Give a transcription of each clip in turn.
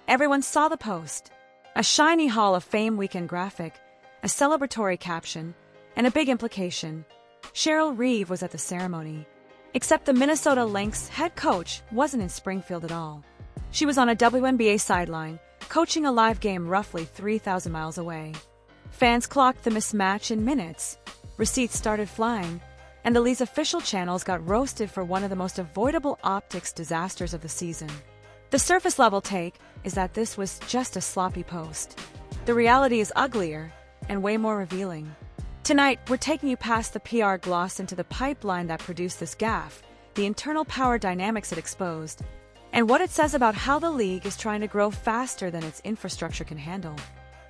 Everyone saw the post. A shiny Hall of Fame weekend graphic, a celebratory caption, and a big implication. Cheryl Reeve was at the ceremony. Except the Minnesota Lynx head coach wasn't in Springfield at all. She was on a WNBA sideline, coaching a live game roughly 3,000 miles away. Fans clocked the mismatch in minutes. Receipts started flying, and the league's official channels got roasted for one of the most avoidable optics disasters of the season. The surface-level take is that this was just a sloppy post. The reality is uglier and way more revealing. Tonight, we're taking you past the PR gloss into the pipeline that produced this gaffe, the internal power dynamics it exposed, and what it says about how the league is trying to grow faster than its infrastructure can handle.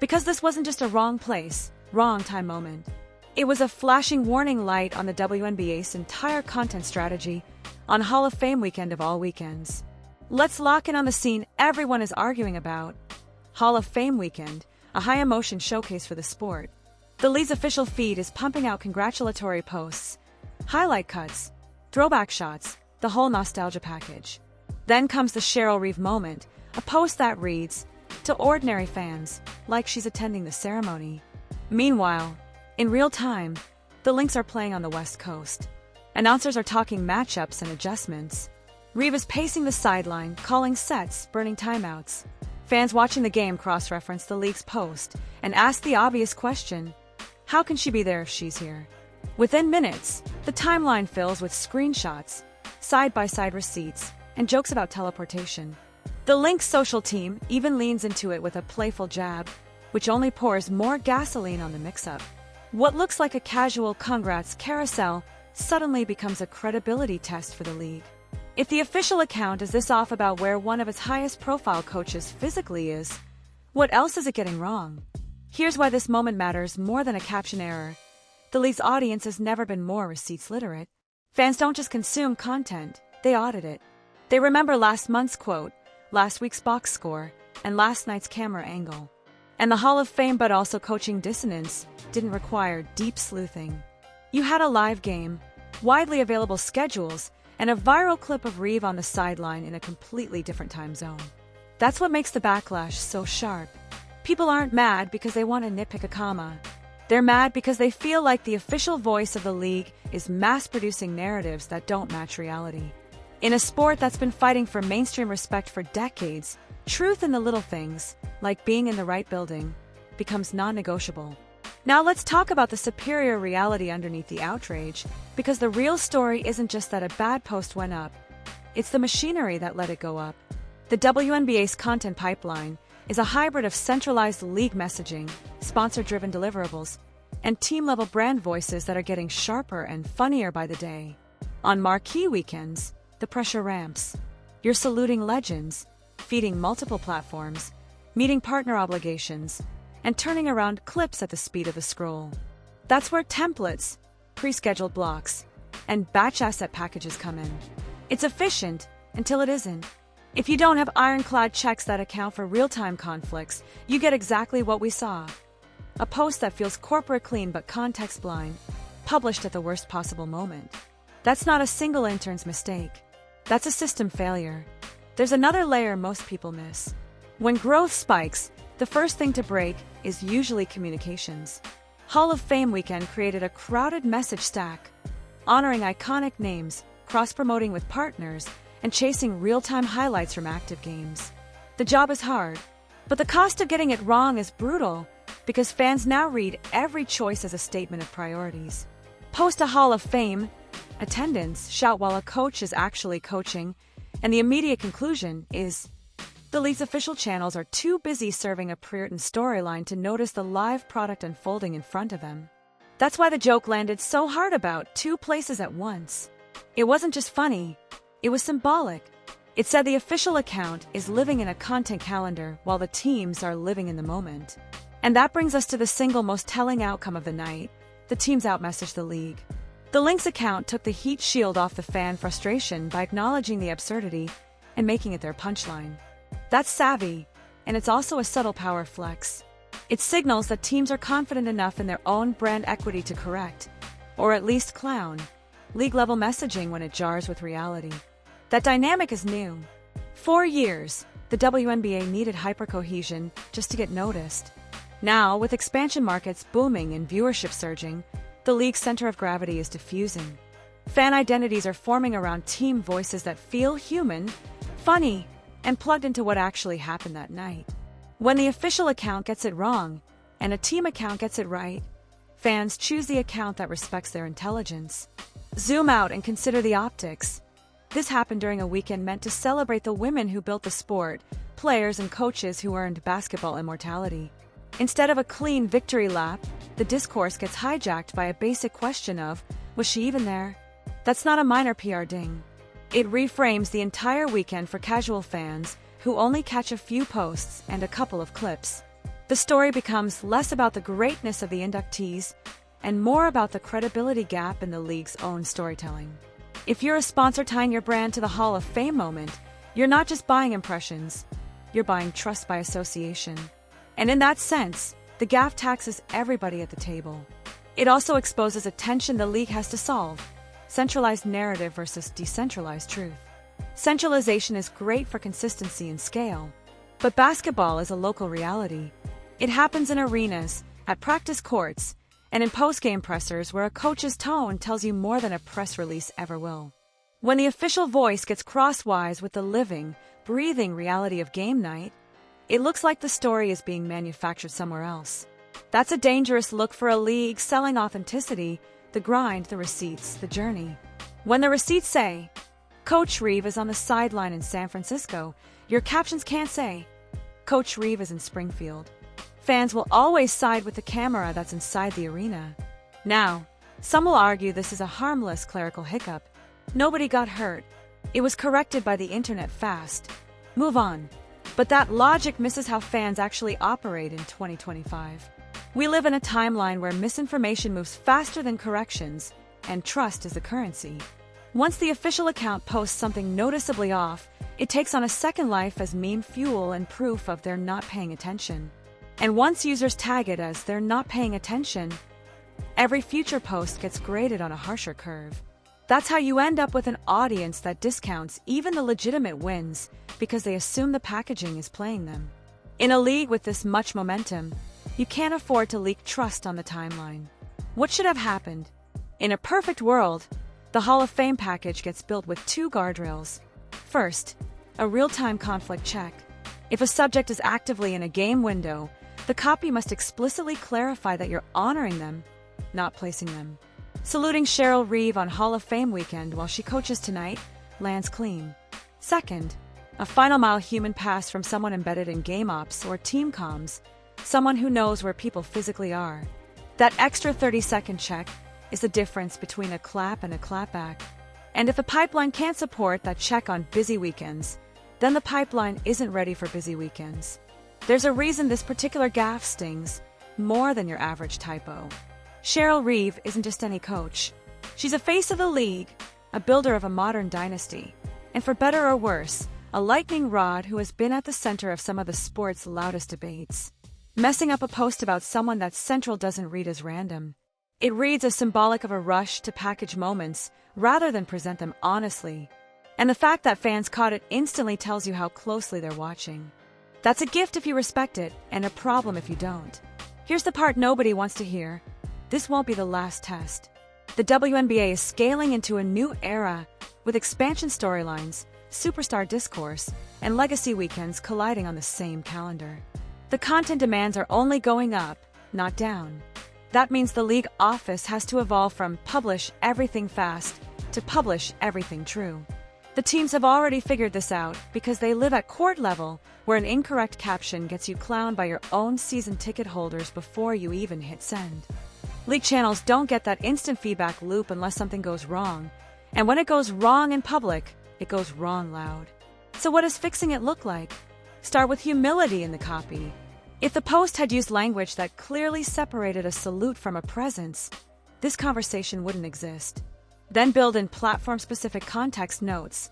Because this wasn't just a wrong place, wrong time moment. It was a flashing warning light on the WNBA's entire content strategy on Hall of Fame weekend of all weekends. Let's lock in on the scene everyone is arguing about. Hall of Fame weekend, a high-emotion showcase for the sport. The league's official feed is pumping out congratulatory posts, highlight cuts, throwback shots, the whole nostalgia package. Then comes the Cheryl Reeve moment, a post that reads, "To ordinary fans, like she's attending the ceremony." Meanwhile, in real time, the Lynx are playing on the West Coast. Announcers are talking matchups and adjustments. Reeve is pacing the sideline, calling sets, burning timeouts. Fans watching the game cross-reference the league's post and ask the obvious question, how can she be there if she's here? Within minutes, the timeline fills with screenshots, side-by-side receipts, and jokes about teleportation. The Lynx social team even leans into it with a playful jab, which only pours more gasoline on the mix-up. What looks like a casual congrats carousel suddenly becomes a credibility test for the league. If the official account is this off about where one of its highest-profile coaches physically is, what else is it getting wrong? Here's why this moment matters more than a caption error. The league's audience has never been more receipts literate. Fans don't just consume content, they audit it. They remember last month's quote, last week's box score, and last night's camera angle. And the Hall of Fame but also coaching dissonance didn't require deep sleuthing. You had a live game, widely available schedules, and a viral clip of Reeve on the sideline in a completely different time zone. That's what makes the backlash so sharp. People aren't mad because they want to nitpick a comma. They're mad because they feel like the official voice of the league is mass-producing narratives that don't match reality. In a sport that's been fighting for mainstream respect for decades, truth in the little things, like being in the right building, becomes non-negotiable. Now let's talk about the superior reality underneath the outrage, because the real story isn't just that a bad post went up. It's the machinery that let it go up. The WNBA's content pipeline is a hybrid of centralized league messaging, sponsor-driven deliverables, and team-level brand voices that are getting sharper and funnier by the day. On marquee weekends, the pressure ramps. You're saluting legends, feeding multiple platforms, meeting partner obligations, and turning around clips at the speed of the scroll. That's where templates, pre-scheduled blocks, and batch asset packages come in. It's efficient until it isn't. If you don't have ironclad checks that account for real-time conflicts, you get exactly what we saw. A post that feels corporate clean but context blind, published at the worst possible moment. That's not a single intern's mistake. That's a system failure. There's another layer most people miss. When growth spikes, the first thing to break is usually communications. Hall of Fame weekend created a crowded message stack, honoring iconic names, cross-promoting with partners, and chasing real-time highlights from active games. The job is hard, but the cost of getting it wrong is brutal, because fans now read every choice as a statement of priorities. Post a Hall of Fame, attendance, shout while a coach is actually coaching, and the immediate conclusion is, the league's official channels are too busy serving a pre-written storyline to notice the live product unfolding in front of them. That's why the joke landed so hard about two places at once. It wasn't just funny, it was symbolic. It said the official account is living in a content calendar while the teams are living in the moment. And that brings us to the single most telling outcome of the night. The teams outmessaged the league. The Lynx account took the heat shield off the fan frustration by acknowledging the absurdity and making it their punchline. That's savvy, and it's also a subtle power flex. It signals that teams are confident enough in their own brand equity to correct, or at least clown, league-level messaging when it jars with reality. That dynamic is new. For years, The WNBA needed hyper-cohesion just to get noticed. Now, with expansion markets booming and viewership surging, the league's center of gravity is diffusing. Fan identities are forming around team voices that feel human, funny, and plugged into what actually happened that night. When the official account gets it wrong, and a team account gets it right, fans choose the account that respects their intelligence. Zoom out and consider the optics. This happened during a weekend meant to celebrate the women who built the sport, players and coaches who earned basketball immortality. Instead of a clean victory lap, the discourse gets hijacked by a basic question of, was she even there? That's not a minor PR ding. It reframes the entire weekend for casual fans who only catch a few posts and a couple of clips. The story becomes less about the greatness of the inductees and more about the credibility gap in the league's own storytelling. If you're a sponsor tying your brand to the Hall of Fame moment, you're not just buying impressions, you're buying trust by association. And in that sense, the gaffe taxes everybody at the table. It also exposes a tension the league has to solve: centralized narrative versus decentralized truth. Centralization is great for consistency and scale, but basketball is a local reality. It happens in arenas, at practice courts, and in post-game pressers where a coach's tone tells you more than a press release ever will. When the official voice gets crosswise with the living, breathing reality of game night, it looks like the story is being manufactured somewhere else. That's a dangerous look for a league selling authenticity, the grind, the receipts, the journey. When the receipts say, Coach Reeve is on the sideline in San Francisco, your captions can't say, Coach Reeve is in Springfield. Fans will always side with the camera that's inside the arena. Now, some will argue this is a harmless clerical hiccup. Nobody got hurt. It was corrected by the internet fast. Move on. But that logic misses how fans actually operate in 2025. We live in a timeline where misinformation moves faster than corrections, and trust is the currency. Once the official account posts something noticeably off, it takes on a second life as meme fuel and proof of they're not paying attention. And once users tag it as they're not paying attention, every future post gets graded on a harsher curve. That's how you end up with an audience that discounts even the legitimate wins because they assume the packaging is playing them. In a league with this much momentum, you can't afford to leak trust on the timeline. What should have happened? In a perfect world, the Hall of Fame package gets built with two guardrails. First, a real-time conflict check. If a subject is actively in a game window, the copy must explicitly clarify that you're honoring them, not placing them. Saluting Cheryl Reeve on Hall of Fame weekend while she coaches tonight lands clean. Second, a final-mile human pass from someone embedded in game ops or team comms, someone who knows where people physically are. That extra 30-second check is the difference between a clap and a clapback. And if the pipeline can't support that check on busy weekends, then the pipeline isn't ready for busy weekends. There's a reason this particular gaffe stings more than your average typo. Cheryl Reeve isn't just any coach. She's a face of the league, a builder of a modern dynasty, and for better or worse, a lightning rod who has been at the center of some of the sport's loudest debates. Messing up a post about someone that's central doesn't read as random. It reads as symbolic of a rush to package moments rather than present them honestly. And the fact that fans caught it instantly tells you how closely they're watching. That's a gift if you respect it, and a problem if you don't. Here's the part nobody wants to hear. This won't be the last test. The WNBA is scaling into a new era with expansion storylines, superstar discourse, and legacy weekends colliding on the same calendar. The content demands are only going up, not down. That means the league office has to evolve from publish everything fast to publish everything true. The teams have already figured this out because they live at court level, where an incorrect caption gets you clowned by your own season ticket holders before you even hit send. League channels don't get that instant feedback loop unless something goes wrong. And when it goes wrong in public, it goes wrong loud. So what does fixing it look like? Start with humility in the copy. If the post had used language that clearly separated a salute from a presence, this conversation wouldn't exist. Then build in platform-specific context notes.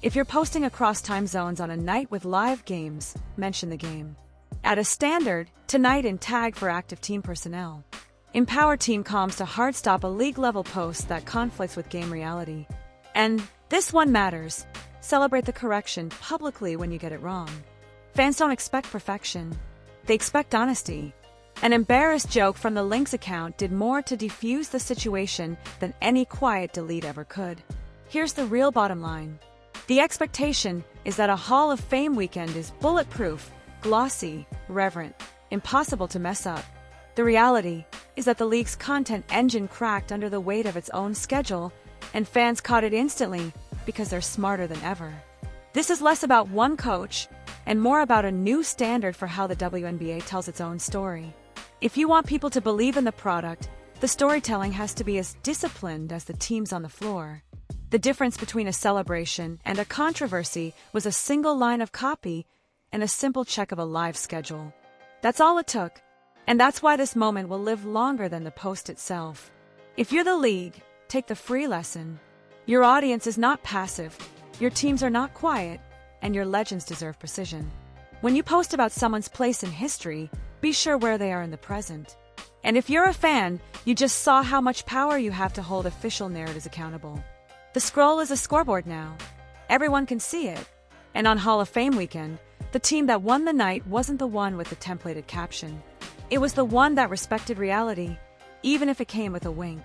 If you're posting across time zones on a night with live games, mention the game. Add a standard, tonight in tag for active team personnel. Empower team comms to hard stop a league-level post that conflicts with game reality. And this one matters. Celebrate the correction publicly when you get it wrong. Fans don't expect perfection. They expect honesty. An embarrassed joke from the Lynx account did more to defuse the situation than any quiet delete ever could. Here's the real bottom line. The expectation is that a Hall of Fame weekend is bulletproof, glossy, reverent, impossible to mess up. The reality is that the league's content engine cracked under the weight of its own schedule, and fans caught it instantly because they're smarter than ever. This is less about one coach and more about a new standard for how the WNBA tells its own story. If you want people to believe in the product, the storytelling has to be as disciplined as the teams on the floor. The difference between a celebration and a controversy was a single line of copy and a simple check of a live schedule. That's all it took, and that's why this moment will live longer than the post itself. If you're the league, take the free lesson. Your audience is not passive, your teams are not quiet, and your legends deserve precision. When you post about someone's place in history, be sure where they are in the present. And if you're a fan, you just saw how much power you have to hold official narratives accountable. The scroll is a scoreboard now. Everyone can see it. And on Hall of Fame weekend, the team that won the night wasn't the one with the templated caption. It was the one that respected reality, even if it came with a wink.